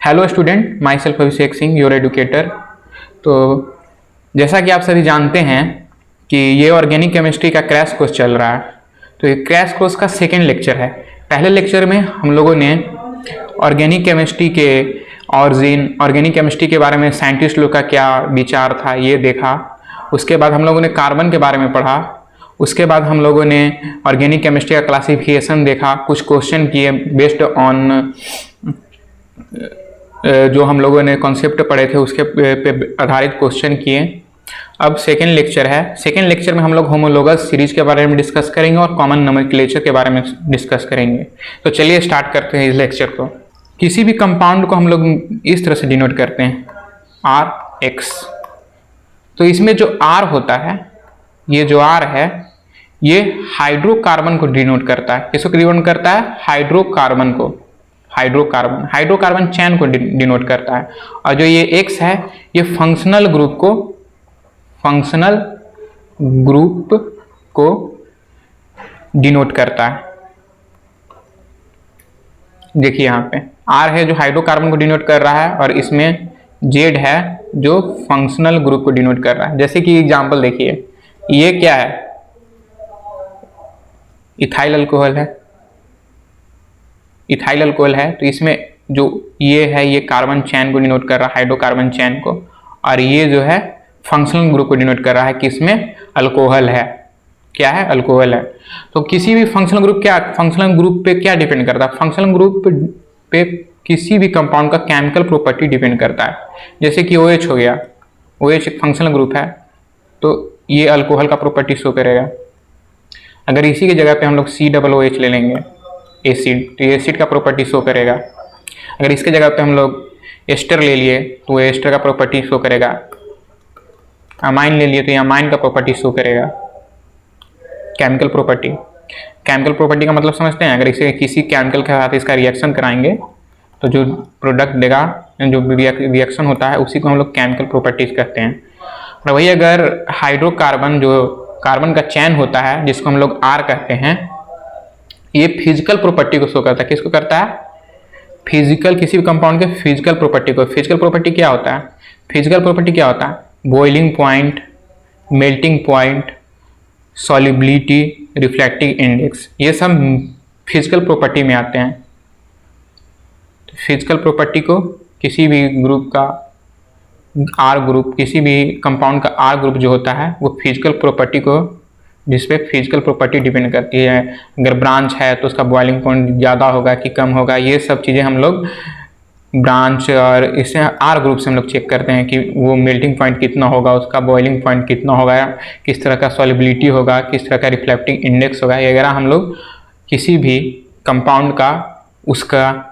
Hello student, my self Abhishek Singh, your educator. तो जैसा कि आप सभी जानते हैं कि ये ऑर्गेनिक केमिस्ट्री का क्रैश कोर्स चल रहा है। तो ये क्रैश कोर्स का सेकेंड लेक्चर है। पहले लेक्चर में हम लोगों ने ऑर्गेनिक केमिस्ट्री के ऑरिजिन, ऑर्गेनिक केमिस्ट्री के बारे में साइंटिस्ट लोग का क्या विचार था ये देखा। उसके बाद हम लोगों ने कार्बन के बारे में पढ़ा। उसके बाद हम लोगों ने ऑर्गेनिक केमिस्ट्री का क्लासिफिकेशन देखा, कुछ क्वेश्चन किए बेस्ड ऑन जो हम लोगों ने कॉन्सेप्ट पढ़े थे उसके पे आधारित क्वेश्चन किए। अब सेकेंड लेक्चर है। सेकेंड लेक्चर में हम लोग होमोलोगस सीरीज के बारे में डिस्कस करेंगे और कॉमन नोमेनक्लेचर के बारे में डिस्कस करेंगे। तो चलिए स्टार्ट करते हैं इस लेक्चर को। किसी भी कंपाउंड को हम लोग इस तरह से डिनोट करते हैं, आर एक्स। तो इसमें जो आर होता है, ये जो आर है, ये हाइड्रोकार्बन को डिनोट करता है। किसको डिनोट करता है? हाइड्रोकार्बन को। हाइड्रोकार्बन चैन को डिनोट करता है। और जो ये एक्स है, ये फंक्शनल ग्रुप को डिनोट करता है। देखिए यहाँ पे आर है जो हाइड्रोकार्बन को डिनोट कर रहा है, और इसमें जेड है जो फंक्शनल ग्रुप को डिनोट कर रहा है। जैसे कि एग्जांपल देखिए, ये क्या है? इथाइल अल्कोहल है। इथाइल अल्कोहल है, तो इसमें जो ये है, ये कार्बन चैन को डिनोट कर रहा है, हाइड्रोकार्बन चैन को। और ये जो है फंक्शनल ग्रुप को डिनोट कर रहा है कि इसमें अल्कोहल है। क्या है? अल्कोहल है। तो किसी भी फंक्शनल ग्रुप पे क्या डिपेंड करता है? फंक्शनल ग्रुप पे किसी भी कंपाउंड का केमिकल प्रॉपर्टी डिपेंड करता है। जैसे कि OH हो गया, OH एक फंक्शनल ग्रुप है, तो ये अल्कोहल का प्रॉपर्टी शो करेगा। अगर इसी की जगह पे हम लोग COOH ले लेंगे, एसिड, तो ये एसिड का प्रॉपर्टी शो करेगा। अगर इसके जगह पे हम लोग एस्टर ले लिए तो ये एस्टर का प्रॉपर्टी शो करेगा। अमाइन ले लिए तो ये अमाइन का प्रॉपर्टी शो करेगा। केमिकल प्रॉपर्टी का मतलब समझते हैं? अगर इसे किसी केमिकल के साथ इसका रिएक्शन कराएंगे तो जो प्रोडक्ट देगा, जो रिएक्शन होता है, उसी को हम लोग केमिकल प्रॉपर्टीज कहते हैं। और वही अगर हाइड्रोकार्बन, जो कार्बन का चैन होता है, जिसको हम लोग आर कहते हैं, ये फिजिकल प्रॉपर्टी को शो करता है। किसको करता है? फिजिकल, किसी भी कंपाउंड के फिजिकल प्रॉपर्टी को। फिजिकल प्रॉपर्टी क्या होता है? Boiling point, melting point, solubility, reflective index, ये सब फिजिकल प्रॉपर्टी में आते हैं। तो फिजिकल प्रॉपर्टी को किसी भी ग्रुप का आर ग्रुप, किसी भी कंपाउंड का आर ग्रुप जो होता है, वो फिजिकल प्रॉपर्टी को, जिसपे फिजिकल प्रॉपर्टी डिपेंड करती है। अगर ब्रांच है तो उसका बॉइलिंग पॉइंट ज़्यादा होगा कि कम होगा, ये सब चीज़ें हम लोग ब्रांच और इससे आर ग्रुप से हम लोग चेक करते हैं कि वो मेल्टिंग पॉइंट कितना होगा, उसका बॉइलिंग पॉइंट कितना होगा, किस तरह का सॉल्युबिलिटी होगा, किस तरह का रिफ्लेक्टिव इंडेक्स होगा। ये अगर हम लोग किसी भी कंपाउंड का, उसका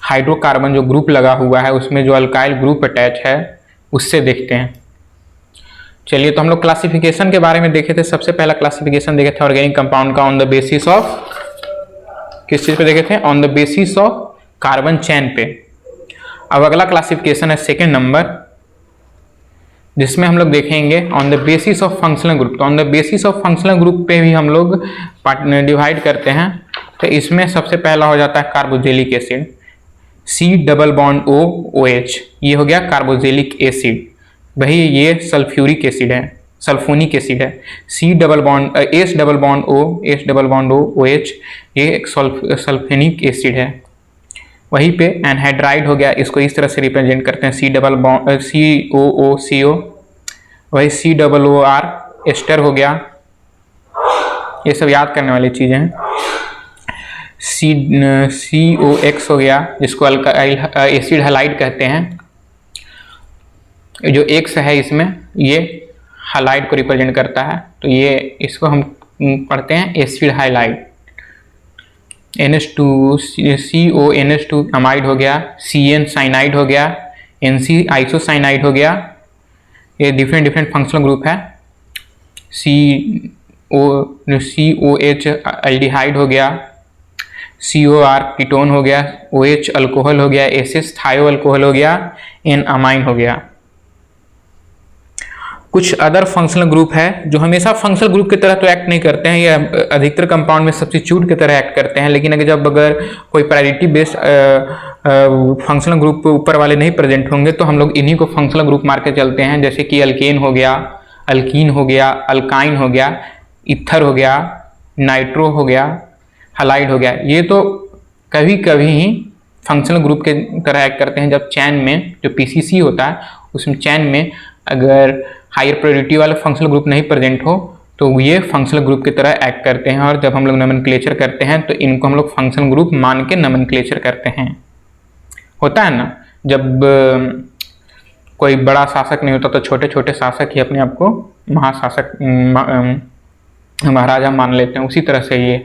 हाइड्रोकार्बन जो ग्रुप लगा हुआ है, उसमें जो अल्काइल ग्रुप अटैच है, उससे देखते हैं। चलिए, तो हम लोग क्लासिफिकेशन के बारे में देखे थे। सबसे पहला क्लासिफिकेशन देखे थे ऑर्गेनिक कंपाउंड का ऑन द बेसिस ऑफ, किस चीज पे देखे थे? On the basis of carbon चैन पे। अब अगला क्लासिफिकेशन है सेकेंड नंबर, जिसमें हम लोग देखेंगे on the basis of functional group. तो on the basis of functional group पे भी हम लोग डिवाइड करते हैं। तो इसमें सबसे पहला हो जाता है कार्बोजेलिक एसिड, COOH, ये हो गया कार्बोजेलिक एसिड। वही ये सल्फ्यूरिक एसिड है, सल्फोनिक एसिड है। OH, ये एक सल्फेनिक एसिड है। वहीं पे एनहाइड्राइड हो गया, इसको इस तरह से रिप्रेजेंट करते हैं, COOCO। वही COOR, एस्टर हो गया। ये सब याद करने वाली चीज़ें हैं। COX हो गया, जिसको अल्काइल एसिड हैलाइड कहते हैं। जो X है इसमें, ये हैलाइड को रिप्रेजेंट करता है, तो ये इसको हम पढ़ते हैं एसिड हैलाइड। CONH2 अमाइड हो गया, CN साइनाइड हो गया, NC आइसोसाइनाइड हो गया। ये डिफरेंट फंक्शनल ग्रुप है। COH एल्डिहाइड हो गया, COR कीटोन हो गया, OH अल्कोहल हो गया, SS थायो अल्कोहल हो गया, N अमाइन हो गया। कुछ अदर फंक्शनल ग्रुप है जो हमेशा फंक्शनल ग्रुप की तरह तो एक्ट नहीं करते हैं, ये अधिकतर कंपाउंड में सब्स्टिट्यूट की तरह एक्ट करते हैं, लेकिन अगर कोई प्रायोरिटी बेस्ड फंक्शनल ग्रुप ऊपर वाले नहीं प्रेजेंट होंगे तो हम लोग इन्हीं को फंक्शनल ग्रुप मार के चलते हैं, जैसे कि अल्केन हो गया, अल्कीन हो गया, अल्काइन हो गया, इथर हो गया, नाइट्रो हो गया, हलाइड हो गया। ये तो कभी कभी ही फंक्शनल ग्रुप के तरह एक्ट करते हैं, जब चैन में जो पीसीसी होता है उसमें चैन में अगर हायर प्रायोरिटी वाला फंक्शनल ग्रुप नहीं प्रेजेंट हो तो ये फंक्शनल ग्रुप की तरह एक्ट करते हैं, और जब हम लोग नोमेनक्लेचर करते हैं तो इनको हम लोग फंक्शनल ग्रुप मान के नोमेनक्लेचर करते हैं। होता है ना, जब कोई बड़ा शासक नहीं होता तो छोटे छोटे शासक ही अपने आप को महाशासक महाराजा मान लेते हैं, उसी तरह से ये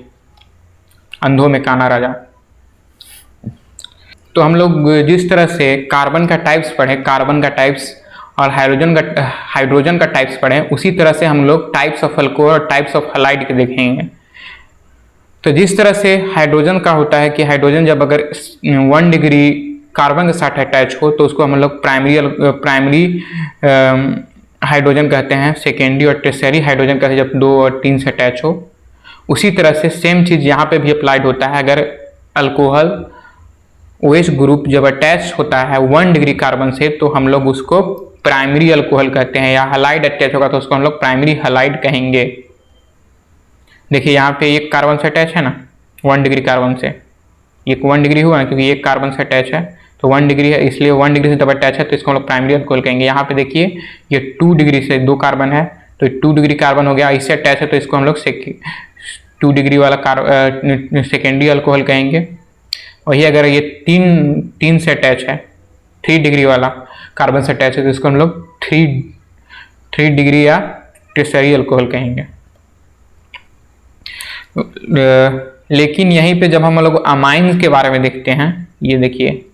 अंधों में काना राजा। तो हम लोग जिस तरह से कार्बन का टाइप्स पढ़े, कार्बन का टाइप्स और हाइड्रोजन का टाइप्स पढ़े, उसी तरह से हम लोग टाइप्स ऑफ अल्कोहल और टाइप्स ऑफ हलाइड के देखेंगे। तो जिस तरह से हाइड्रोजन का होता है कि हाइड्रोजन जब अगर 1 डिग्री कार्बन के साथ अटैच हो तो उसको हम लोग प्राइमरी हाइड्रोजन कहते हैं, सेकेंडरी और टेरशरी हाइड्रोजन कहते हैं जब 2 और 3 से अटैच हो। उसी तरह से सेम चीज़ यहाँ पे भी अप्लाइड होता है। अगर अल्कोहल OH ग्रुप जब अटैच होता है 1 डिग्री कार्बन से तो हम लोग उसको प्राइमरी अल्कोहल कहते हैं, या हलाइड अटैच होगा तो उसको हम लोग प्राइमरी हलाइड कहेंगे। देखिए यहाँ पे एक कार्बन से अटैच है ना 1 डिग्री कार्बन से, एक 1 डिग्री हुआ ना क्योंकि एक कार्बन से अटैच है तो 1 डिग्री है, इसलिए 1 डिग्री से जब अटैच है तो इसको हम लोग प्राइमरी अल्कोहल कहेंगे। यहाँ पे देखिए ये 2 डिग्री से 2 कार्बन है तो 2 डिग्री कार्बन हो गया, इससे अटैच है तो इसको हम लोग 2 डिग्री वाला सेकेंडरी अल्कोहल कहेंगे। वही अगर ये 3 से अटैच है, 3 डिग्री वाला कार्बन से अटैच है तो इसको हम लोग 3 डिग्री या टेरशरी अल्कोहल कहेंगे। लेकिन यहीं पे जब हम लोग अमाइन के बारे में देखते हैं, ये देखिए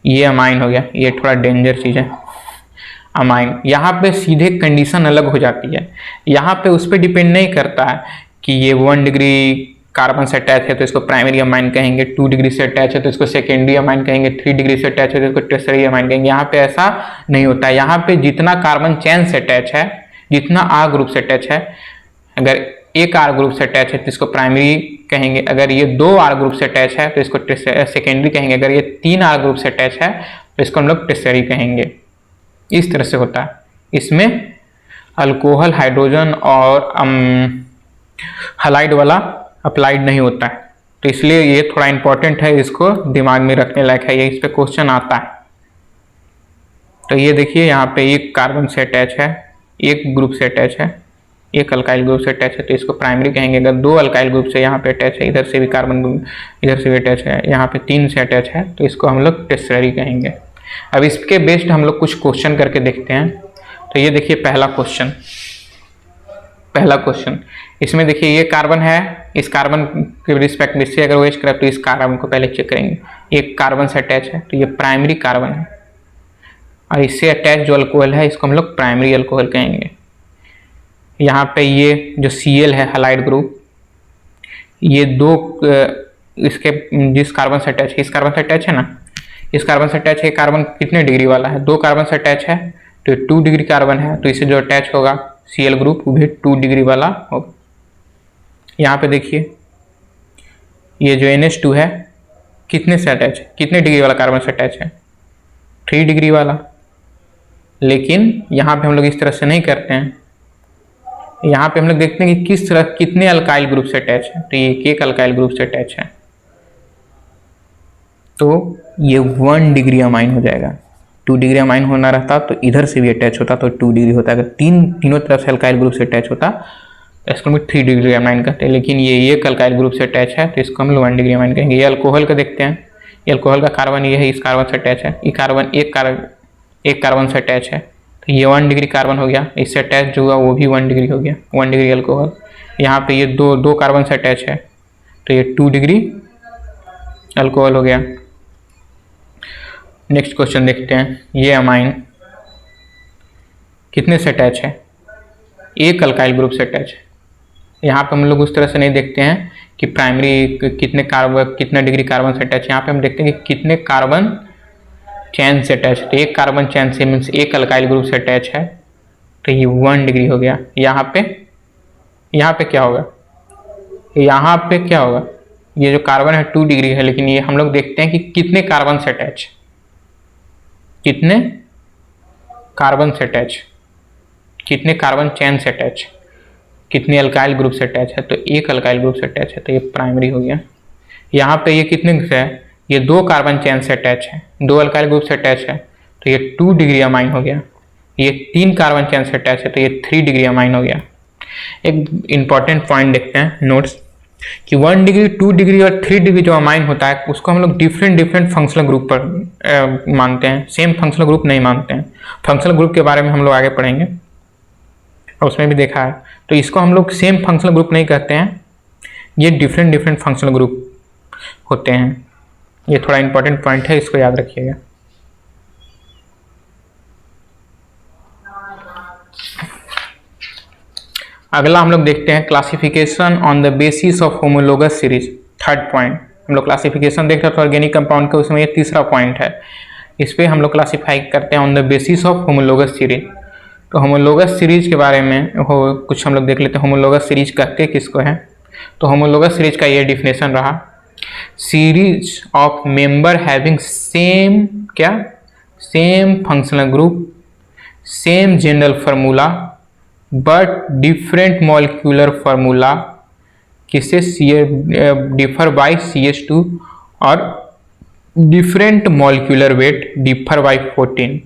ये अमाइन हो गया, ये थोड़ा डेंजर चीज़ है अमाइन। यहाँ पे सीधे कंडीशन अलग हो जाती है, यहाँ पे उस पर डिपेंड नहीं करता है कि ये 1 डिग्री कार्बन से अटैच है तो इसको प्राइमरी अमाइन कहेंगे, 2 डिग्री से अटैच है तो इसको सेकेंडरी अमाइन कहेंगे, 3 डिग्री से अटैच है तो इसको टेरशरी अमाइन कहेंगे। यहाँ पे ऐसा नहीं होता है। यहाँ पे जितना कार्बन चेन से अटैच है, जितना R ग्रुप से अटैच है, अगर एक R ग्रुप से अटैच है तो इसको प्राइमरी कहेंगे, अगर ये 2 R ग्रुप से अटैच है तो इसको सेकेंडरी कहेंगे, अगर ये 3 R ग्रुप से अटैच है तो इसको हम लोग टेरशरी कहेंगे। इस तरह से होता है। इसमें अल्कोहल, हाइड्रोजन और हलाइड वाला अप्लाइड नहीं होता है, तो इसलिए ये थोड़ा इंपॉर्टेंट है, इसको दिमाग में रखने लायक है, ये इस पे क्वेश्चन आता है। तो ये देखिए यहाँ पे एक कार्बन से अटैच है, एक ग्रुप से अटैच है, एक अल्काइल ग्रुप से अटैच है तो इसको प्राइमरी कहेंगे। अगर 2 अल्काइल ग्रुप से यहाँ पे अटैच है, इधर से भी कार्बन इधर से भी अटैच है, यहाँ पे 3 से अटैच है तो इसको हम लोग टेरशरी कहेंगे। अब इसके बेस्ड हम लोग कुछ क्वेश्चन करके देखते हैं। तो ये देखिए पहला क्वेश्चन, इसमें देखिए ये कार्बन है, इस कार्बन के रिस्पेक्ट में इससे अगर OH करें तो इस कार्बन को पहले चेक करेंगे। एक कार्बन से अटैच है तो ये प्राइमरी कार्बन है, और इससे अटैच जो अल्कोहल है इसको हम लोग प्राइमरी अल्कोहल कहेंगे। यहाँ पे ये जो Cl है हलाइड ग्रुप, ये 2 इसके जिस कार्बन से अटैच है, इस कार्बन से अटैच है ना, इस कार्बन से अटैच है, कार्बन कितने डिग्री वाला है, 2 कार्बन से अटैच है तो 2 डिग्री कार्बन है तो इससे जो अटैच होगा Cl ग्रुप वो भी 2 डिग्री वाला होगा। यहाँ पे देखिए ये जो NH2 है कितने से अटैच है, कितने डिग्री वाला कार्बन से अटैच है, 3 डिग्री वाला। लेकिन यहाँ पे हम लोग इस तरह से नहीं करते हैं, यहाँ पे हम लोग देखते हैं कि किस तरह कितने अल्काइल ग्रुप से अटैच है, तो ये एक अल्काइल ग्रुप से अटैच है तो ये 1 डिग्री अमाइन हो जाएगा। 2 डिग्री अमाइन होना रहता तो इधर से भी अटैच होता तो 2 डिग्री होता। अगर तीनों तरफ से अल्काइल ग्रुप से अटैच होता तो इसको हम 3 डिग्री अमाइन कहते हैं। लेकिन ये एक अल्काइल ग्रुप से अटैच है तो इसको हम 1 डिग्री अमाइन कहेंगे। ये अल्कोहल का देखते हैं, ये अल्कोहल का कार्बन ये है, इस कार्बन से अटैच है, ये कार्बन एक कार्बन से अटैच है तो ये 1 डिग्री कार्बन हो गया, इससे अटैच जो हुआ वो भी 1 डिग्री हो गया, 1 डिग्री अल्कोहल। यहाँ पे ये दो कार्बन से अटैच है तो ये 2 डिग्री अल्कोहल हो गया। नेक्स्ट क्वेश्चन देखते हैं। ये अमाइन कितने से अटैच है, एक अल्काइल ग्रुप से अटैच है। यहाँ पे हम लोग उस तरह से नहीं देखते हैं कि प्राइमरी कितना डिग्री कार्बन से अटैच है, यहाँ पे हम देखते हैं कि कितने कार्बन चैन से अटैच है। तो एक कार्बन चैन से मीन्स एक अल्काइल ग्रुप से अटैच है तो ये 1 डिग्री हो गया। यहाँ पे क्या होगा, यहाँ पे क्या होगा, ये जो कार्बन है 2 डिग्री है, लेकिन ये हम लोग देखते हैं कि कितने कार्बन से अटैच, कितने कार्बन से अटैच, कितने कार्बन चेन से अटैच, कितने अल्काइल ग्रुप से अटैच है, तो एक अल्काइल ग्रुप से अटैच है, तो ये प्राइमरी हो गया। यहाँ पे ये कितने से है, ये 2 कार्बन चेन से अटैच है, 2 अल्काइल ग्रुप से अटैच है, तो ये 2 डिग्री अमाइन हो गया। ये 3 कार्बन चेन से अटैच है, तो ये 3 डिग्री अमाइन हो गया। एक इंपॉर्टेंट पॉइंट देखते हैं नोट्स कि 1 डिग्री, 2 डिग्री और 3 डिग्री जो अमाइन होता है उसको हम लोग डिफरेंट फंक्शनल ग्रुप पर मानते हैं, सेम फंक्शनल ग्रुप नहीं मानते हैं। फंक्शनल ग्रुप के बारे में हम लोग आगे पढ़ेंगे और उसमें भी देखा है, तो इसको हम लोग सेम फंक्शनल ग्रुप नहीं कहते हैं, ये डिफरेंट फंक्शनल ग्रुप होते हैं। ये थोड़ा इंपॉर्टेंट पॉइंट है, इसको याद रखिएगा। अगला हम लोग देखते हैं classification on the basis of homologous series. Third point हम लोग क्लासिफिकेशन देख रहे थे ऑर्गेनिक कंपाउंड का, उसमें ये तीसरा पॉइंट है। इस पे हम लोग क्लासिफाई करते हैं on the basis of homologous series. तो होमोलोगस सीरीज के बारे में कुछ हम लोग देख लेते हैं। होमोलोगस सीरीज कहते किसको है, तो होमोलोगस सीरीज का ये डिफिनेशन रहा, series of member having same क्या, same functional group, same general formula but different molecular formula, किससे डिफर बाय CH2 और different molecular weight differ by 14।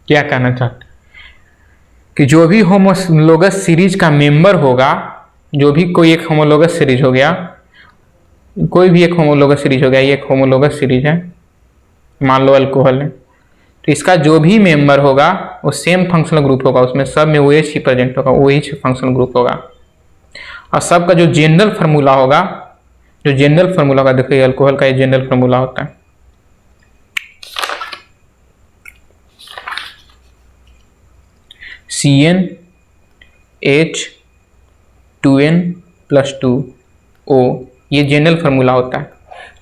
क्या कहना चाहते कि जो भी होमोलोगस सीरीज का मेंबर होगा, जो भी कोई एक होमोलोगस सीरीज हो गया, कोई भी एक होमोलोगस सीरीज हो गया, ये एक होमोलोगस सीरीज है, मान लो अल्कोहल है, तो इसका जो भी मेंबर होगा वो सेम फंक्शनल ग्रुप होगा, उसमें सब में OH ही प्रेजेंट होगा, OH फंक्शनल ग्रुप होगा। और सबका जो जनरल फार्मूला होगा, जो जनरल फार्मूला होगा, देखो ये अल्कोहल का ये जनरल फार्मूला होता है, CnH2n+2O, ये जनरल फार्मूला होता है।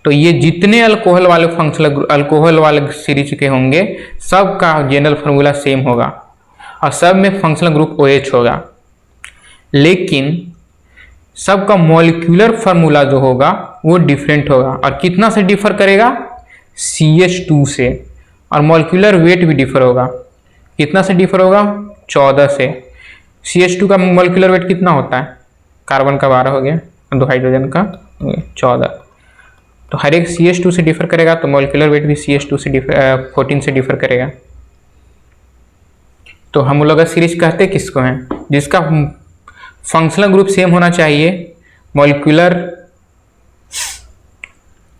तो ये जितने अल्कोहल वाले अल्कोहल वाले सीरीज के होंगे, सब का जनरल फार्मूला सेम होगा और सब में फंक्शनल ग्रुप OH होगा, लेकिन सबका मॉलिक्यूलर फार्मूला जो होगा वो डिफरेंट होगा। और कितना से डिफर करेगा, CH2 से, और मॉलिक्यूलर वेट भी डिफर होगा। कितना से डिफर होगा, 14 से। CH2 का मॉलिक्यूलर वेट कितना होता है, कार्बन का 12 हो गया, 2 हाइड्रोजन का 14, तो हर एक CH2 से डिफर करेगा, तो मॉलिक्यूलर वेट भी CH2 से 14 से डिफर करेगा। तो होमोलोगस सीरीज कहते किसको हैं, जिसका फंक्शनल ग्रुप सेम होना चाहिए,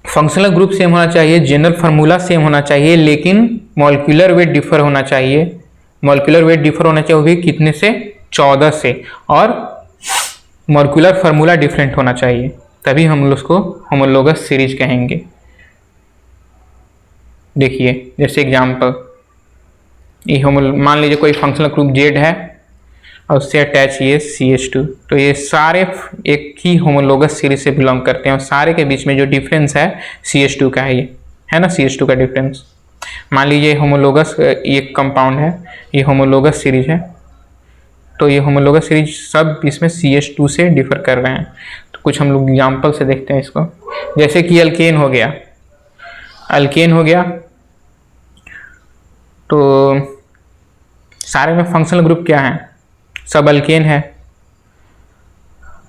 फंक्शनल ग्रुप सेम होना चाहिए, जनरल फार्मूला सेम होना चाहिए, लेकिन मॉलिक्यूलर वेट डिफर होना चाहिए। मॉलिक्यूलर वेट डिफर होना चाहिए, वो भी कितने से, 14 से, और मॉलिक्यूलर फार्मूला डिफरेंट होना चाहिए, तभी हम लोग उसको होमोलोगस सीरीज कहेंगे। देखिए जैसे एग्जांपल, ये मान लीजिए कोई फंक्शनल ग्रुप Z है और उससे अटैच ये CH2, तो ये सारे एक ही होमोलोगस सीरीज से बिलोंग करते हैं और सारे के बीच में जो डिफरेंस है CH2 का है, ये है ना CH2 का डिफरेंस। मान लीजिए होमोलोगस एक कंपाउंड है, ये होमोलोगस सीरीज है, तो ये होमोलोगस सीरीज सब इसमें CH2 से डिफर कर रहे हैं। तो कुछ हम लोग एग्जाम्पल से देखते हैं इसको, जैसे कि अल्केन हो गया, तो सारे में फंक्शनल ग्रुप क्या है, सब अल्केन है,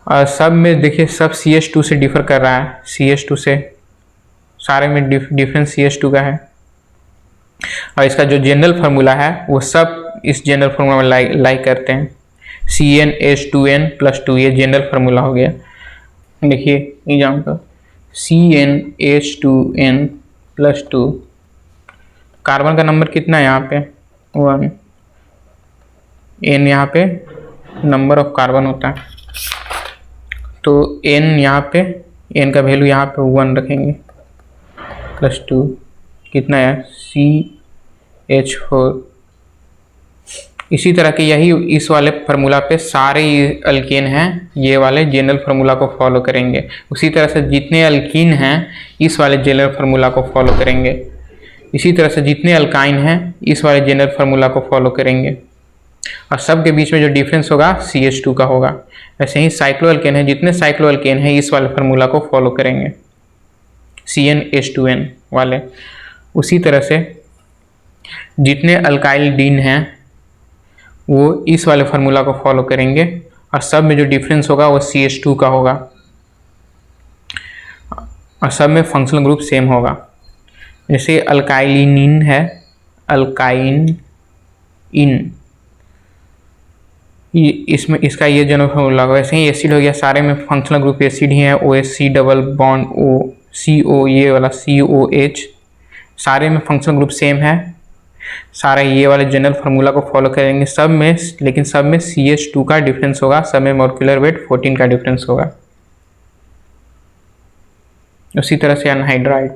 और सब में देखिए सब CH2 से डिफर कर रहा है, CH2 से, सारे में डिफरेंस CH2 का है। और इसका जो जनरल फार्मूला है वो सब इस जनरल फार्मूला में लाइक करते हैं, CnH2n+2, ये जनरल फार्मूला हो गया। देखिए एग्जाम्पल, CnH2n+2, कार्बन का नंबर कितना है यहाँ पे, 1, N यहाँ पे नंबर ऑफ कार्बन होता है, तो N यहाँ पे, N का वैल्यू यहाँ पे 1 रखेंगे, +2 कितना है, CH4। इसी तरह के यही इस वाले फार्मूला पे सारे अल्केन हैं, ये वाले जनरल फार्मूला को फॉलो करेंगे। उसी तरह से जितने अल्कीन हैं इस वाले जनरल फार्मूला को फॉलो करेंगे, इसी तरह से जितने अल्काइन हैं इस वाले जनरल फार्मूला को फॉलो करेंगे। और सब के बीच में जो डिफरेंस होगा CH2 का होगा। ऐसे ही साइक्लोअल्केन है, जितने साइक्लोअल्केन है इस वाले फार्मूला को फॉलो करेंगे, CnH2n वाले। उसी तरह से जितने अल्काइल हैं वो इस वाले फार्मूला को फॉलो करेंगे और सब में जो डिफरेंस होगा वो CH2 का होगा और सब में फंक्शनल ग्रुप सेम होगा। जैसे अल्काइलिन है, अल्काइन इन, इसमें इसका ये जनरल फार्मूला होगा। वैसे ही एसिड हो गया, सारे में फंक्शनल ग्रुप एसिड ही है, OH double bond O, CO ये वाला COH, सारे में फंक्शनल ग्रुप सेम है। सारे ये वाले जनरल फार्मूला को फॉलो करेंगे सब में, लेकिन सब में CH2 का डिफरेंस होगा, सब में मॉलिक्यूलर वेट 14 का डिफरेंस होगा। उसी तरह से एनहाइड्राइड,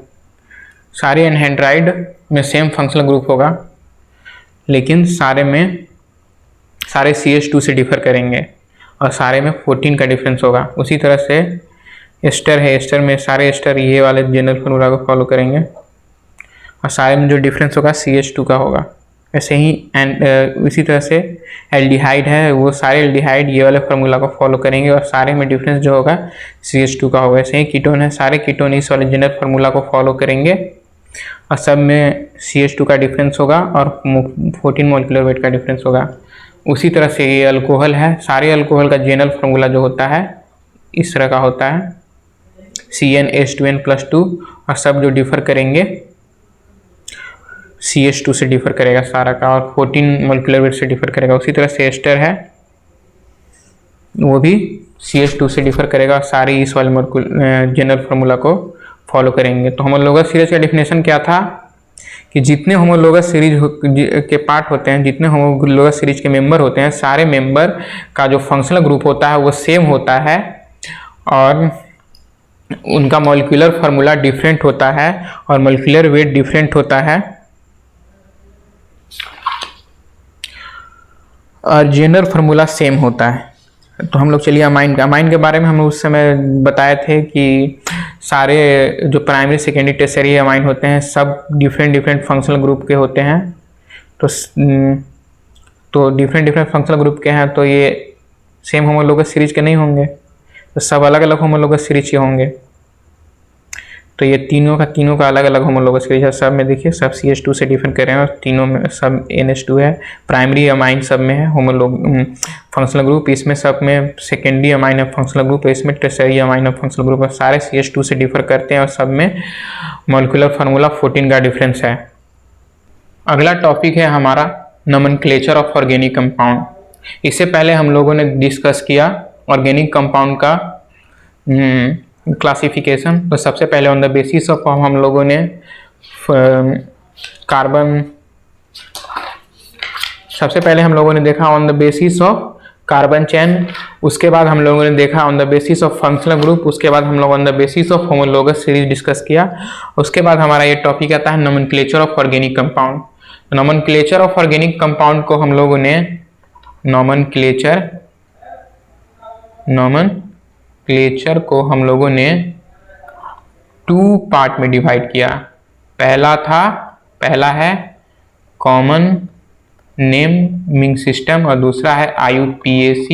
सारे एनहाइड्राइड में सेम फंक्शनल ग्रुप होगा, लेकिन सारे CH2 से डिफर करेंगे और सारे में 14 का डिफरेंस होगा। उसी तरह से एस्टर है, एस्टर में सारे एस्टर ये वाले जनरल फार्मूला को फॉलो करेंगे और सारे में जो डिफरेंस होगा CH2 का होगा। ऐसे ही इसी तरह से एल्डिहाइड है, वो सारे एल्डिहाइड ये वाले फार्मूला को फॉलो करेंगे और सारे में डिफरेंस जो होगा CH2 का होगा। ऐसे ही कीटोन है, सारे कीटोन इस वाले जनरल फार्मूला को फॉलो करेंगे और सब में CH2 का डिफरेंस होगा और 14 मॉलिक्यूलर वेट का डिफरेंस होगा। उसी तरह से ये अल्कोहल है, सारे अल्कोहल का जनरल फार्मूला जो होता है इस तरह का होता है, CnH2n+2 और सब जो डिफर करेंगे CH2 से डिफर करेगा सारा का और 14 मॉलिक्यूलर वेट से डिफर करेगा। उसी तरह से एस्टर है, वो भी CH2 से डिफर करेगा, सारे इस वाले जनरल फार्मूला को फॉलो करेंगे। तो होमोलोगस सीरीज का डेफिनेशन क्या था कि जितने होमोलोगस सीरीज के पार्ट होते हैं, जितने होमोलोगस सीरीज के मेंबर होते हैं, सारे मेंबर का जो फंक्शनल ग्रुप होता है वो सेम होता है और उनका मॉलिक्यूलर फार्मूला डिफरेंट होता है और मॉलिक्यूलर वेट डिफरेंट होता है और जनरल फार्मूला सेम होता है। तो हम लोग चलिए अमाइन के बारे में हम उस समय बताए थे कि सारे जो प्राइमरी सेकेंडरी टर्शियरी अमाइन होते हैं सब डिफरेंट फंक्शनल ग्रुप के होते हैं। तो डिफरेंट फंक्शनल ग्रुप के हैं, तो ये सेम होमोलोगस सीरीज के नहीं होंगे, तो सब अलग अलग होमोलोगस सीरीज के होंगे। तो ये तीनों का अलग अलग होमोलोगस सीरीज है। सब में देखिए सब CH2 से डिफर कर रहे हैं और तीनों में सब NH2 है। प्राइमरी अमाइन सब में है फंक्शनल ग्रुप, इसमें सब में सेकेंडरी अमाइन है फंक्शनल ग्रुप, इसमें टर्शियरी अमाइन है फंक्शनल ग्रुप, सारे CH2 से डिफर करते हैं और सब में मॉलिक्यूलर फार्मूला 14 का डिफरेंस है। अगला टॉपिक है हमारा नोमेनक्लेचर ऑफ ऑर्गेनिक कंपाउंड। इससे पहले हम लोगों ने डिस्कस किया ऑर्गेनिक कंपाउंड का क्लासिफिकेशन। तो सबसे पहले ऑन द बेसिस ऑफ हम लोगों ने देखा on the basis of carbon chain, उसके बाद हम लोगों ने देखा on the basis of functional group, उसके बाद हम लोग on the basis of homologous series discuss किया। उसके बाद हमारा ये टॉपिक आता है nomenclature of organic compound. Nomenclature of organic compound को हम लोगों ने नोमेनक्लेचर को हम लोगों ने 2 पार्ट में डिवाइड किया। पहला है कॉमन नेमिंग सिस्टम और दूसरा है IUPAC।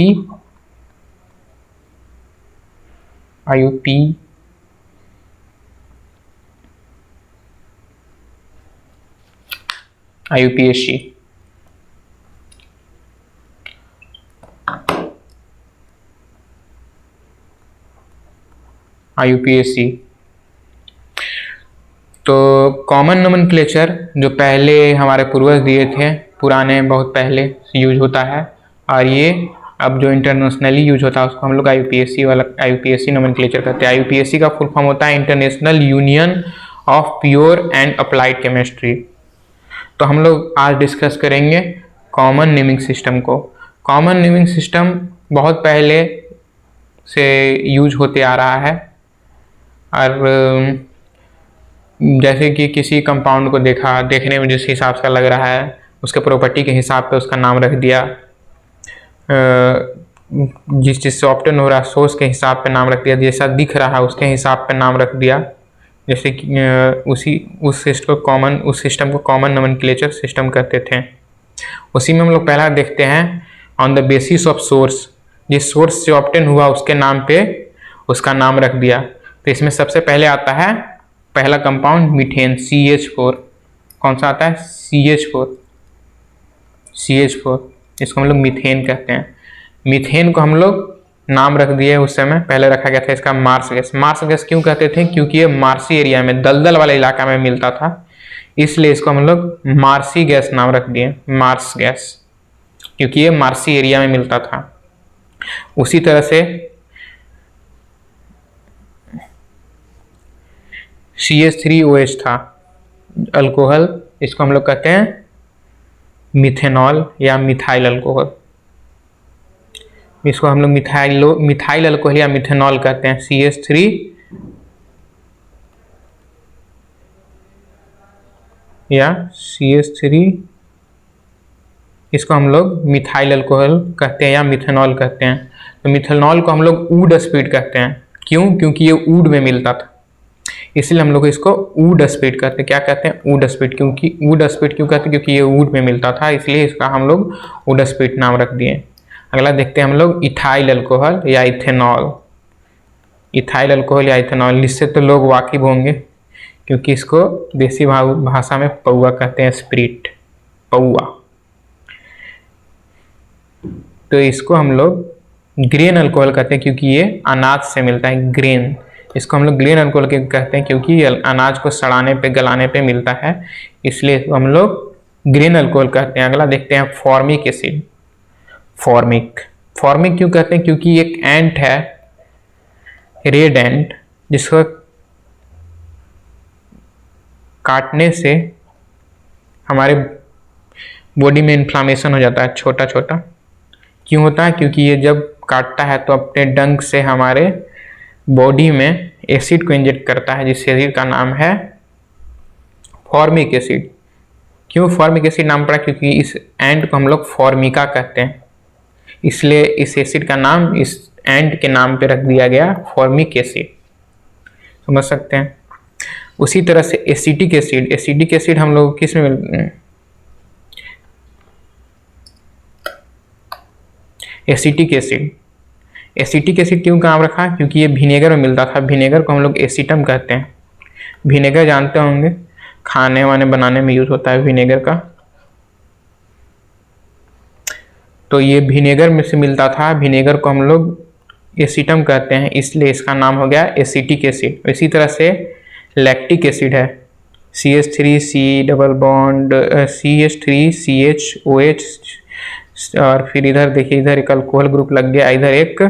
तो कॉमन नोमेनक्लेचर जो पहले हमारे पूर्वज दिए थे, पुराने बहुत पहले यूज होता है, और ये अब जो इंटरनेशनली यूज होता है उसको हम लोग IUPAC नोमेनक्लेचर कहते हैं। IUPAC का फुल फॉर्म होता है international union of pure and applied chemistry. तो हम लोग आज डिस्कस करेंगे कॉमन नेमिंग सिस्टम को। कॉमन नेमिंग सिस्टम बहुत पहले से यूज होते आ रहा है, और जैसे कि किसी कंपाउंड को देखने में जिस हिसाब से लग रहा है उसके प्रॉपर्टी के हिसाब पे उसका नाम रख दिया, जिससे ऑब्टेन हो रहा है सोर्स के हिसाब पे नाम रख दिया, जैसा दिख रहा है उसके हिसाब पे नाम रख दिया। जैसे कि उस सिस्टम को कॉमन नोमेनक्लेचर सिस्टम कहते थे। उसी में हम लोग पहला देखते हैं on the basis of source, जिस सोर्स से ऑब्टेन हुआ उसके नाम पे उसका नाम रख दिया। तो इसमें सबसे पहले आता है पहला कंपाउंड मीथेन, CH4। कौन सा आता है? CH4। इसको हम लोग मीथेन कहते हैं। मीथेन को हम लोग नाम रख दिए उस समय, पहले रखा गया था इसका मार्स गैस। मार्स गैस क्यों कहते थे? क्योंकि ये मार्सी एरिया में, दलदल वाले इलाका में मिलता था, इसलिए इसको हम लोग मार्सी गैस नाम रख दिए, मार्स गैस, क्योंकि ये मार्सी एरिया में मिलता था। उसी तरह से CH3OH था अल्कोहल, इसको हम लोग कहते हैं मिथेनॉल या मिथाइल अल्कोहल। इसको हम लोग मिथाइल अल्कोहल या मिथेनॉल कहते हैं। CH3 या CH3, इसको हम लोग मिथाइल अल्कोहल कहते हैं या मिथेनॉल कहते हैं। तो मिथेनॉल को हम लोग वुड स्पीड कहते हैं। क्यों? क्योंकि ये वुड में मिलता था, इसलिए हम लोग इसको वुड स्पीड कहते हैं। क्या कहते हैं? Would speed. क्योंकि वुड स्पीड क्यों कहते हैं? क्योंकि ये वुड में मिलता था, इसलिए इसका हम लोग वुड स्पीड नाम रख दिए। अगला देखते हैं हम लोग इथाइल अल्कोहल या इथेनॉल। इथाइल अल्कोहल या इथेनॉल, इससे तो लोग वाकिफ होंगे, क्योंकि इसको देसी भाषा में पौआ कहते हैं, स्प्रिट, पौआ। तो इसको हम लोग ग्रेन अल्कोहल कहते हैं, क्योंकि ये अनाज से मिलता है, ग्रेन। इसको हम लोग ग्रेन अल्कोहल कहते हैं, क्योंकि ये अनाज को सड़ाने पे, गलाने पे मिलता है, इसलिए हम लोग ग्रेन अल्कोहल कहते हैं। अगला देखते हैं फॉर्मिक एसिड। फॉर्मिक क्यों कहते हैं? क्योंकि एक एंट है, रेड एंट, जिसको काटने से हमारे बॉडी में इन्फ्लामेशन हो जाता है, छोटा छोटा। क्यों होता है? क्योंकि ये जब काटता है तो अपने डंक से हमारे बॉडी में एसिड को इंजेक्ट करता है, जिस एसिड का नाम है फॉर्मिक एसिड। क्यों फॉर्मिक एसिड नाम पड़ा? क्योंकि इस एंट को हम लोग फॉर्मिका कहते हैं, इसलिए इस एसिड का नाम इस एंट के नाम पे रख दिया गया, फॉर्मिक एसिड। समझ सकते हैं। उसी तरह से एसिटिक एसिड। एसिटिक एसिड हम लोग किस में मिलते हैं? Acetic acid. एसिटिक एसिड क्यों नाम रखा? क्योंकि ये विनेगर में मिलता था। विनेगर को हम लोग एसिटम कहते हैं। विनेगर जानते होंगे, खाने वाने बनाने में यूज होता है विनेगर का। तो ये विनेगर में से मिलता था, विनेगर को हम लोग एसिटम कहते हैं, इसलिए इसका नाम हो गया एसिटिक एसिड। इसी तरह से लैक्टिक एसिड है, CH3C डबल बॉन्ड CH3CHOH, और फिर इधर देखिए, इधर एक अल्कोहल ग्रुप लग गया, इधर एक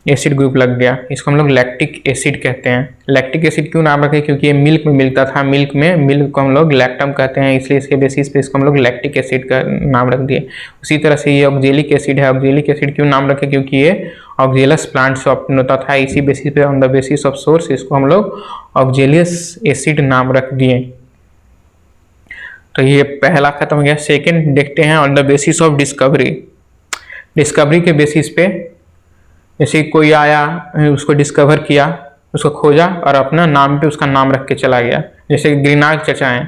एसिड ग्रुप लग गया, इसको हम लोग लैक्टिक एसिड कहते हैं। लैक्टिक एसिड क्यों नाम रखे? क्योंकि ये मिल्क में मिलता था, मिल्क को हम लोग लैक्टम कहते हैं, इसलिए इसके बेसिस पे इसको हम लोग लैक्टिक एसिड का नाम रख दिए। उसी तरह से ये ऑक्जेलिक एसिड है। ऑक्जेलिक एसिड क्यों नाम रखे? क्योंकि ये ऑक्जेलस प्लांट से ऑब्टेन होता था, इसी बेसिस पे, on the basis of source, इसको हम लोग ऑक्जेलियस एसिड नाम रख दिए। तो ये पहला खत्म हो गया। सेकेंड देखते हैं on the basis of discovery. Discovery के बेसिस पे, जैसे कोई आया, उसको डिस्कवर किया, उसको खोजा और अपना नाम पे उसका नाम रख के चला गया। जैसे ग्रिग्नाल चचा हैं,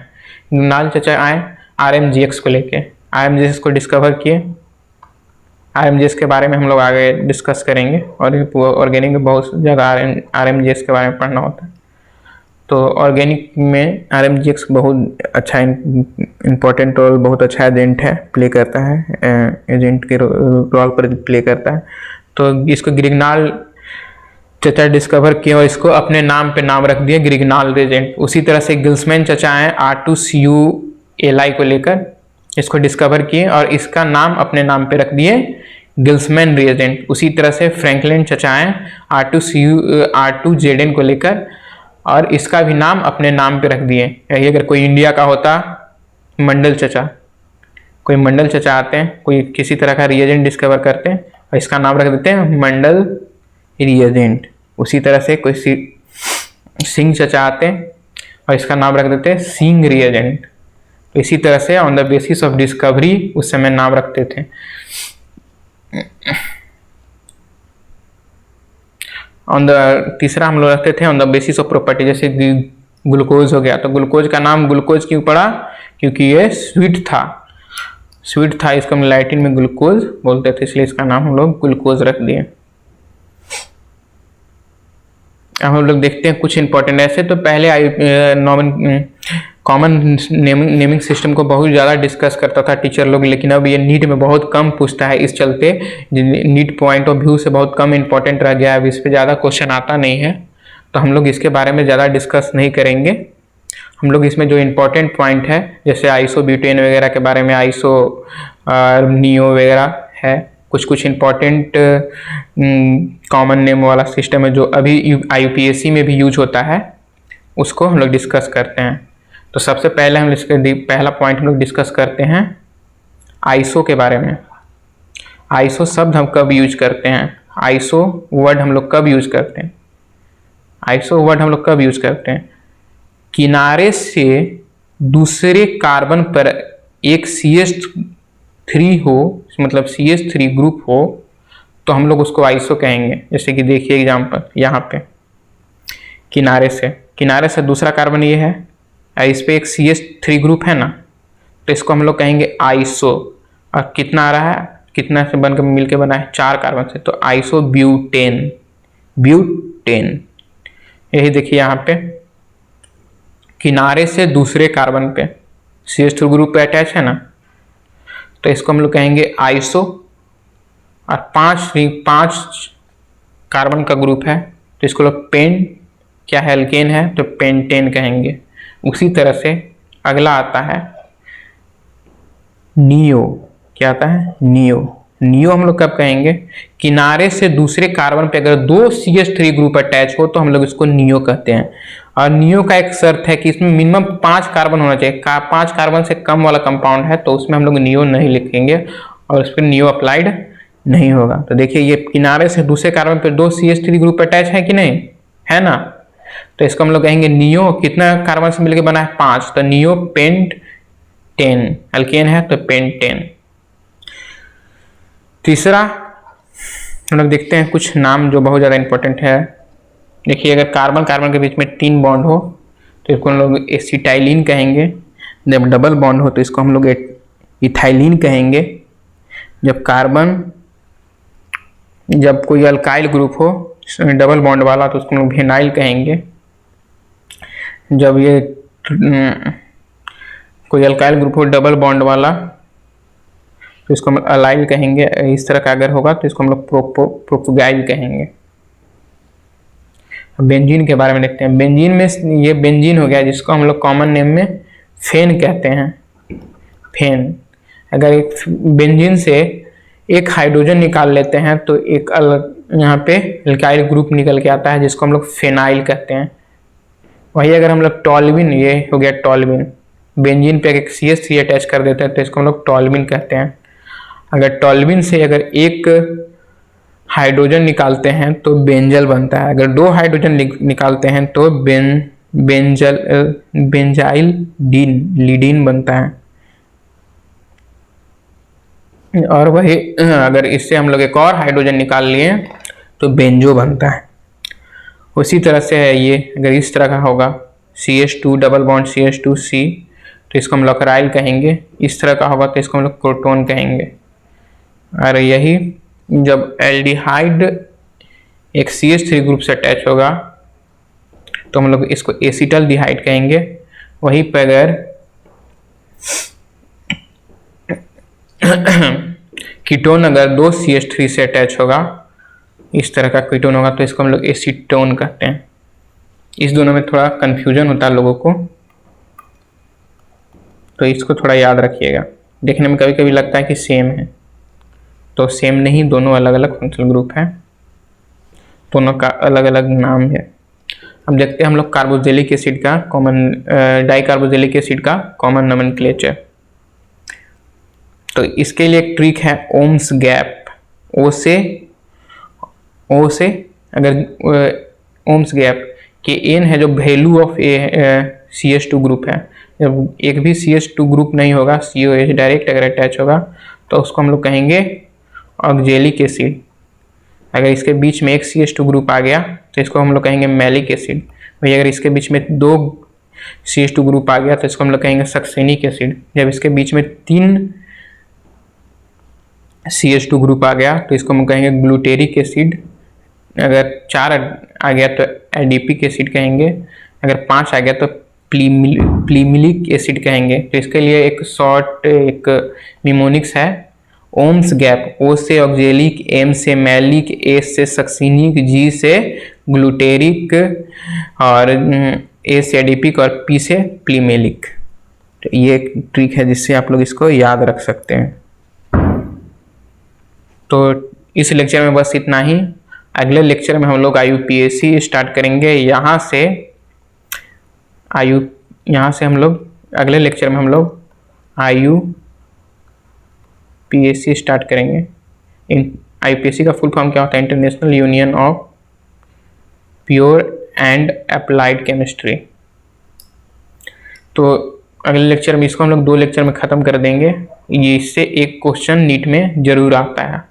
ग्रिग्नाल चचा आए RMGX को लेके, RMGX को डिस्कवर किए। RMGX के बारे में हम लोग आगे डिस्कस करेंगे, और ऑर्गेनिक में बहुत ज़्यादा RMGX के बारे में पढ़ना होता है। तो ऑर्गेनिक में RMGX बहुत अच्छा इम्पोर्टेंट रोल, बहुत अच्छा एजेंट है, प्ले करता है, एजेंट के रोल पर प्ले करता है। तो इसको ग्रिग्नाल चचा डिस्कवर किया और इसको अपने नाम पे नाम रख दिया, ग्रिग्नाल रिएजेंट। उसी तरह से गिल्समैन चचा हैं R2CuLi को लेकर, इसको डिस्कवर किए और इसका नाम अपने नाम पे रख दिए, गिल्समैन रिएजेंट। उसी तरह से फ्रैंकलिन चचा हैं R2Zn को लेकर, और इसका भी नाम अपने नाम पे रख दिए। यही अगर कोई इंडिया का होता, मंडल चचा, कोई मंडल चचा आते हैं, कोई किसी तरह का रिएजेंट डिस्कवर करते हैं और इसका नाम रख देते हैं मंडल रिएजेंट। उसी तरह से कोई सिंह चचा आते हैं और इसका नाम रख देते हैं सिंह रिएजेंट। तो इसी तरह से on the basis of discovery उस समय नाम रखते थे। तीसरा हम लोग रखते थे on the basis of property. जैसे ग्लूकोज हो गया, तो ग्लूकोज का नाम ग्लूकोज क्यों पड़ा? क्योंकि ये स्वीट था। स्वीट था, इसको हम लैटिन में ग्लूकोज बोलते थे, इसलिए इसका नाम हम लोग ग्लूकोज रख दिए। अब हम लोग देखते हैं कुछ इंपॉर्टेंट ऐसे। तो पहले कॉमन नेमिंग सिस्टम को बहुत ज़्यादा डिस्कस करता था टीचर लोग, लेकिन अब ये नीट में बहुत कम पूछता है, इस चलते नीट पॉइंट ऑफ व्यू से बहुत कम इंपॉर्टेंट रह गया है। अब इस पर ज़्यादा क्वेश्चन आता नहीं है, तो हम लोग इसके बारे में ज़्यादा डिस्कस नहीं करेंगे। हम लोग इसमें जो इम्पोर्टेंट पॉइंट है, जैसे आइसोब्यूटेन वगैरह के बारे में, नियो वगैरह है, कुछ इम्पॉर्टेंट कॉमन नेम वाला सिस्टम है जो अभी यूपीएससी में भी यूज होता है, उसको हम लोग डिस्कस करते हैं। तो सबसे पहले हम इसके पहला पॉइंट हम लोग डिस्कस करते हैं आइसो के बारे में। आइसो शब्द हम कब यूज करते हैं, आइसो वर्ड हम लोग कब यूज करते हैं, आइसो वर्ड हम लोग कब यूज करते हैं? किनारे से दूसरे कार्बन पर एक CH3 हो, मतलब CH3 ग्रुप हो, तो हम लोग उसको आइसो कहेंगे। जैसे कि देखिए एग्जांपल यहाँ पे, किनारे से दूसरा कार्बन ये है, इस पे एक CH3 ग्रुप है ना, तो इसको हम लोग कहेंगे आइसो। और कितना आ रहा है, कितना से बनकर मिलकर बना है, 4 कार्बन से, तो आइसो ब्यूटेन। यही देखिए यहाँ पे किनारे से दूसरे कार्बन पे CH2 ग्रुप पे अटैच है ना, तो इसको हम लोग कहेंगे आइसो। और 5 कार्बन का ग्रुप है, तो इसको लोग क्या है, एल्केन है, तो पेंटेन कहेंगे। उसी तरह से अगला आता है नियो। क्या आता है, नियो हम लोग कब कहेंगे? किनारे से दूसरे कार्बन पे अगर 2 CH3 ग्रुप अटैच हो तो हम लोग इसको नियो कहते हैं। और नियो का एक शर्त है कि इसमें मिनिमम 5 कार्बन होना चाहिए। 5 कार्बन से कम वाला कंपाउंड है तो उसमें हम लोग नियो नहीं लिखेंगे और उस पर नियो अप्लाइड नहीं होगा। तो देखिए ये किनारे से दूसरे कार्बन पे 2 CH3 ग्रुप अटैच है कि नहीं, है ना, तो इसको हम लोग कहेंगे नियो। कितना कार्बन से मिलकर बना है, 5, तो नियो पेंटेन। एल्केन है तो पेंटेन। तीसरा हम लोग देखते हैं कुछ नाम जो बहुत ज़्यादा इंपॉर्टेंट है। देखिए अगर कार्बन के बीच में 3 बॉन्ड हो तो इसको हम लोग एसिटाइलिन कहेंगे। जब डबल बॉन्ड हो तो इसको हम लोग इथाइलिन कहेंगे। जब कोई अल्काइल ग्रुप हो डबल बॉन्ड वाला तो उसको हम लोग वेनाइल कहेंगे। जब ये कोई अल्काइल ग्रुप हो डबल बॉन्ड वाला तो इसको हम अलाइल कहेंगे। इस तरह का अगर होगा तो इसको हम लोग प्रोपोगाइल कहेंगे। बेंजीन के बारे में देखते हैं। बेंजीन में ये बेंजीन हो गया जिसको हम लोग कॉमन नेम में फेन कहते हैं। फेन, अगर एक बेंजीन से एक हाइड्रोजन निकाल लेते हैं तो एक अलग यहाँ पे अल्काइल ग्रुप निकल के आता है जिसको हम लोग फेनाइल कहते हैं। वही अगर हम लोग टॉल्विन, ये हो गया टॉल्विन, बेंजीन पे एक CH3 अटैच कर देते हैं तो इसको हम लोग टॉल्विन कहते हैं। अगर टॉल्विन से अगर एक हाइड्रोजन निकालते हैं तो बेंजल बनता है। अगर 2 हाइड्रोजन निकालते हैं तो बेंजाइल लीडिन बनता है। और वही अगर इससे हम लोग एक और हाइड्रोजन निकाल लिए तो बेंजो बनता है। उसी तरह से है ये, अगर इस तरह का होगा CH2 डबल बॉन्ड CH2C तो इसको हम लोग राइल कहेंगे। इस तरह का होगा तो इसको हम लोग प्रोटोन कहेंगे। और यही जब एल्डिहाइड एक CH3 ग्रुप से अटैच होगा तो हम लोग इसको एसिटल्डिहाइड कहेंगे। वहीं पर अगर कीटोन अगर 2 CH3 से अटैच होगा, इस तरह का कीटोन होगा तो इसको हम लोग एसीटोन कहते हैं। इस दोनों में थोड़ा कंफ्यूजन होता है लोगों को, तो इसको थोड़ा याद रखिएगा। देखने में कभी कभी लगता है कि सेम है, तो सेम नहीं, दोनों अलग अलग फंक्शनल ग्रुप है, दोनों का अलग अलग नाम है। अब देखते हैं हम लोग कार्बोक्सिलिक एसिड का डाइकार्बोक्सिलिक एसिड का कॉमन नोमेनक्लेचर। तो इसके लिए एक ट्रिक है ओम्स गैप। ओ से अगर ओम्स गैप के एन है जो वैल्यू ऑफ CH2 ग्रुप है, जब एक भी CH2 ग्रुप नहीं होगा, COH डायरेक्ट अगर अटैच होगा तो उसको हम लोग कहेंगे ऑक्जेलिक एसिड। अगर इसके बीच में एक CH2 ग्रुप आ गया तो इसको हम लोग कहेंगे मैलिक एसिड। वही अगर इसके बीच में 2 CH2 ग्रुप आ गया तो इसको हम लोग कहेंगे सक्सेनिक एसिड। जब इसके बीच में 3 CH2 ग्रुप आ गया तो इसको हम कहेंगे ग्लूटेरिक एसिड। अगर 4 आ गया तो एडिपिक एसिड कहेंगे। अगर 5 आ गया तो प्लीमिलिक एसिड कहेंगे। तो इसके लिए एक शॉर्ट एक निमोनिक्स है, ओम्स गैप, O से ऑक्जेलिक, M से मैलिक, S से सक्सिनिक, G से ग्लूटेरिक और A से एडिपिक और P से प्लीमेलिक। तो ये एक ट्रिक है जिससे आप लोग इसको याद रख सकते हैं। तो इस लेक्चर में बस इतना ही। अगले लेक्चर में हम लोग IUPAC स्टार्ट करेंगे। यहाँ से हम लोग अगले लेक्चर में हम लोग IUPAC स्टार्ट करेंगे। IUPAC का फुल फॉर्म क्या होता है? International union of pure and applied chemistry. तो अगले लेक्चर में इसको हम लोग 2 लेक्चर में ख़त्म कर देंगे। ये इससे एक क्वेश्चन नीट में जरूर आता है,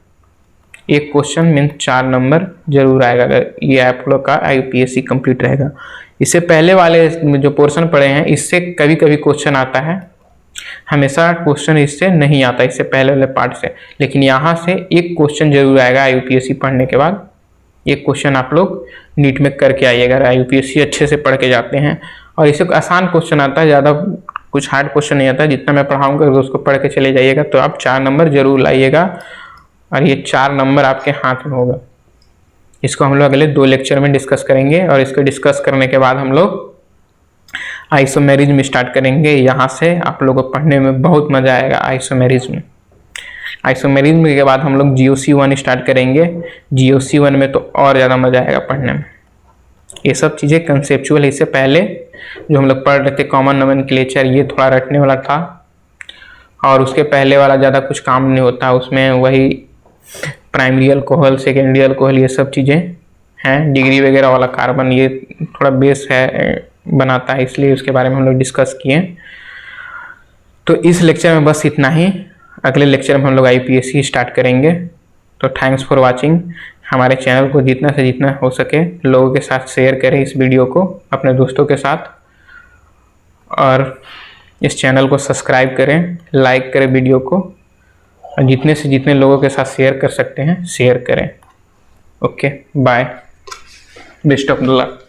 एक क्वेश्चन मीन्स 4 नंबर जरूर आएगा अगर ये आप लोग का IUPAC कंप्लीट रहेगा। इससे पहले वाले जो पोर्शन पढ़े हैं इससे कभी कभी क्वेश्चन आता है, हमेशा क्वेश्चन इससे नहीं आता, इससे पहले वाले पार्ट से। लेकिन यहाँ से एक क्वेश्चन जरूर आएगा IUPAC पढ़ने के बाद। एक क्वेश्चन आप लोग नीट में करके आइएगा अगर IUPAC अच्छे से पढ़ के जाते हैं। और इससे आसान क्वेश्चन आता है, ज़्यादा कुछ हार्ड क्वेश्चन नहीं आता है। जितना मैं पढ़ाऊँगा उसको पढ़ के चले जाइएगा तो आप 4 नंबर जरूर लाइएगा और ये 4 नंबर आपके हाथ में होगा। इसको हम लोग अगले 2 लेक्चर में डिस्कस करेंगे और इसको डिस्कस करने के बाद हम लोग आइसोमेरिज्म स्टार्ट करेंगे। यहाँ से आप लोगों को पढ़ने में बहुत मज़ा आएगा आइसोमेरिज्म। आइसोमेरिज्म के बाद हम लोग GOC1 स्टार्ट करेंगे। GOC1 में तो और ज़्यादा मज़ा आएगा पढ़ने में। ये सब चीज़ें कंसेप्चुअल। इससे पहले जो हम लोग पढ़ रहे थे कॉमन नोमेनक्लेचर, ये थोड़ा रटने वाला था और उसके पहले वाला ज़्यादा कुछ काम नहीं होता, उसमें वही प्राइमरी अल्कोहल, सेकेंडरी अल्कोहल, ये सब चीज़ें हैं। डिग्री वगैरह वाला कार्बन ये थोड़ा बेस है बनाता है, इसलिए उसके बारे में हम लोग डिस्कस किए। तो इस लेक्चर में बस इतना ही। अगले लेक्चर में हम लोग IUPAC स्टार्ट करेंगे। तो थैंक्स फॉर वाचिंग। हमारे चैनल को जितना से जितना हो सके लोगों के साथ शेयर करें इस वीडियो को अपने दोस्तों के साथ, और इस चैनल को सब्सक्राइब करें, लाइक करें वीडियो को, और जितने से जितने लोगों के साथ शेयर कर सकते हैं शेयर करें। Okay, bye, best of luck.